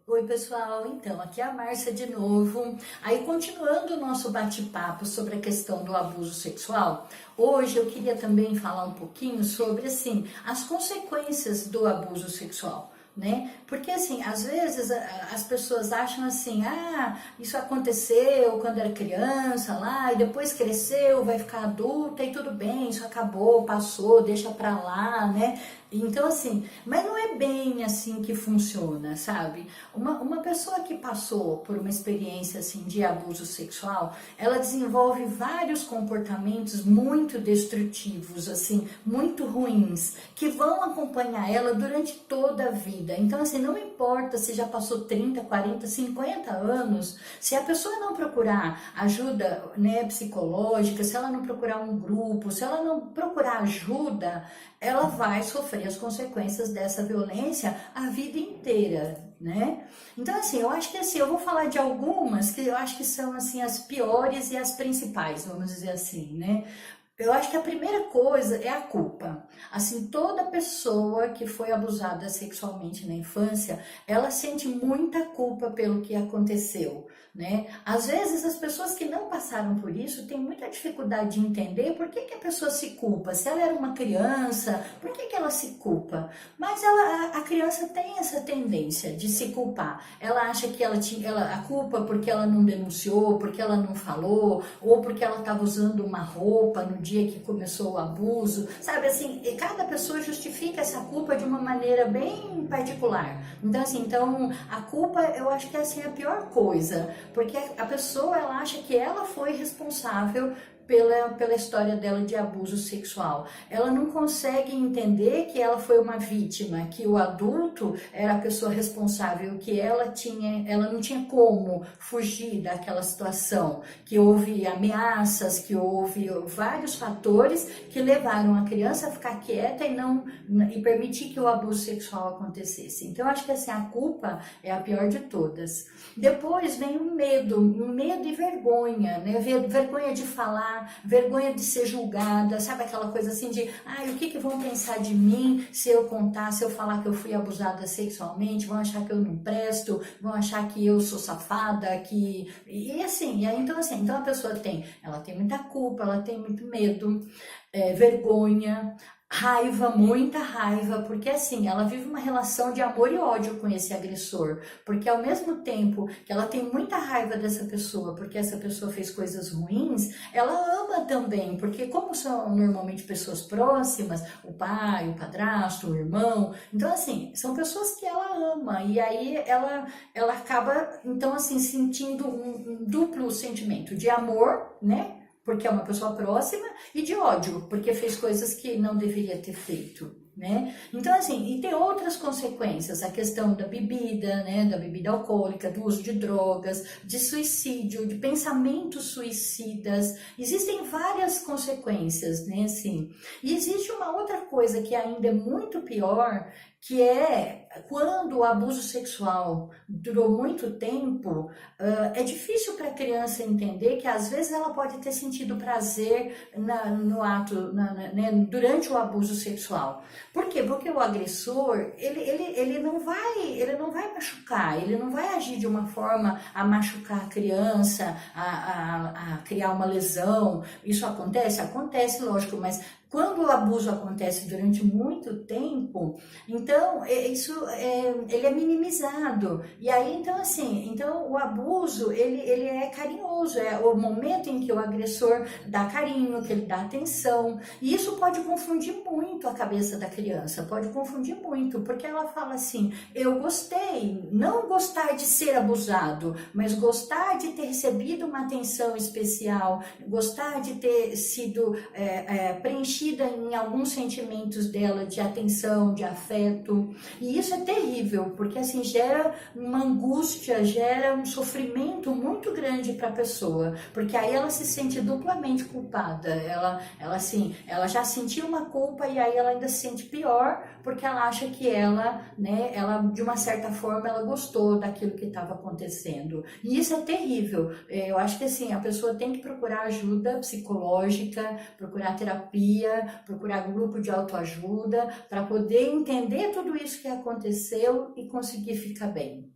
Oi pessoal, então aqui é a Márcia de novo. Aí continuando o nosso bate-papo sobre a questão do abuso sexual, hoje eu queria também falar um pouquinho sobre assim as consequências do abuso sexual, né? Porque assim, às vezes as pessoas acham assim, isso aconteceu quando era criança lá e depois cresceu, vai ficar adulta e tudo bem, isso acabou, passou, deixa pra lá, né? Então assim, mas não é bem assim que funciona, sabe? Uma pessoa que passou por uma experiência assim de abuso sexual, ela desenvolve vários comportamentos muito destrutivos, assim, muito ruins, que vão acompanhar ela durante toda a vida. Então, assim, não importa se já passou 30, 40, 50 anos, se a pessoa não procurar ajuda, né, psicológica, se ela não procurar um grupo, se ela não procurar ajuda, ela vai sofrer as consequências dessa violência a vida inteira, né? Então, assim, eu acho que assim, eu vou falar de algumas que eu acho que são assim as piores e as principais, vamos dizer assim, né? Eu acho que a primeira coisa é a culpa. Assim, toda pessoa que foi abusada sexualmente na infância, ela sente muita culpa pelo que aconteceu, né? Às vezes as pessoas que não passaram por isso têm muita dificuldade de entender por que que a pessoa se culpa. Se ela era uma criança, por que que ela se culpa? Mas a criança tem essa tendência de se culpar. Ela acha que ela tinha a culpa porque ela não denunciou, porque ela não falou, ou porque ela estava usando uma roupa no dia que começou o abuso, sabe assim, e cada pessoa justifica essa culpa de uma maneira bem particular. Então assim, então a culpa eu acho que é assim a pior coisa, porque a pessoa ela acha que ela foi responsável pela história dela de abuso sexual. Ela não consegue entender que ela foi uma vítima, que o adulto era a pessoa responsável, que ela não tinha como fugir daquela situação, que houve ameaças, que houve vários fatores que levaram a criança a ficar quieta e permitir que o abuso sexual acontecesse. Então, acho que assim, a culpa é a pior de todas. Depois vem o medo e vergonha, né? Vergonha de falar, vergonha de ser julgada, sabe aquela coisa assim de, o que vão pensar de mim se eu contar, se eu falar que eu fui abusada sexualmente, vão achar que eu não presto, vão achar que eu sou safada, então a pessoa ela tem muita culpa, ela tem muito medo, vergonha, raiva, muita raiva, porque assim, ela vive uma relação de amor e ódio com esse agressor, porque ao mesmo tempo que ela tem muita raiva dessa pessoa, porque essa pessoa fez coisas ruins, ela ama também, porque como são normalmente pessoas próximas, o pai, o padrasto, o irmão, então assim, são pessoas que ela ama, e aí ela acaba, então assim, sentindo um duplo sentimento de amor, né? Porque é uma pessoa próxima, e de ódio, porque fez coisas que não deveria ter feito, né? Então, assim, e tem outras consequências, a questão da bebida, né, da bebida alcoólica, do uso de drogas, de suicídio, de pensamentos suicidas, existem várias consequências, né, assim. E existe uma outra coisa que ainda é muito pior, que é quando o abuso sexual durou muito tempo, é difícil para a criança entender que às vezes ela pode ter sentido prazer no ato, né, durante o abuso sexual. Por quê? Porque o agressor, ele não vai machucar, ele não vai agir de uma forma a machucar a criança, a criar uma lesão. Isso acontece? Acontece, lógico, mas quando o abuso acontece durante muito tempo, então ele é minimizado. E aí, então assim, então o abuso, ele é carinhoso, é o momento em que o agressor dá carinho, que ele dá atenção. E isso pode confundir muito a cabeça da criança, pode confundir muito, porque ela fala assim, eu gostei, não gostar de ser abusado, mas gostar de ter recebido uma atenção especial, gostar de ter sido preenchida em alguns sentimentos dela de atenção, de afeto, e isso é terrível, porque assim gera uma angústia, gera um sofrimento muito grande para a pessoa, porque aí ela se sente duplamente culpada, ela já sentiu uma culpa e aí ela ainda se sente pior, porque ela acha que ela de uma certa forma ela gostou daquilo que estava acontecendo, e isso é terrível. Eu acho que assim, a pessoa tem que procurar ajuda psicológica, procurar terapia, procurar grupo de autoajuda para poder entender tudo isso que aconteceu e conseguir ficar bem.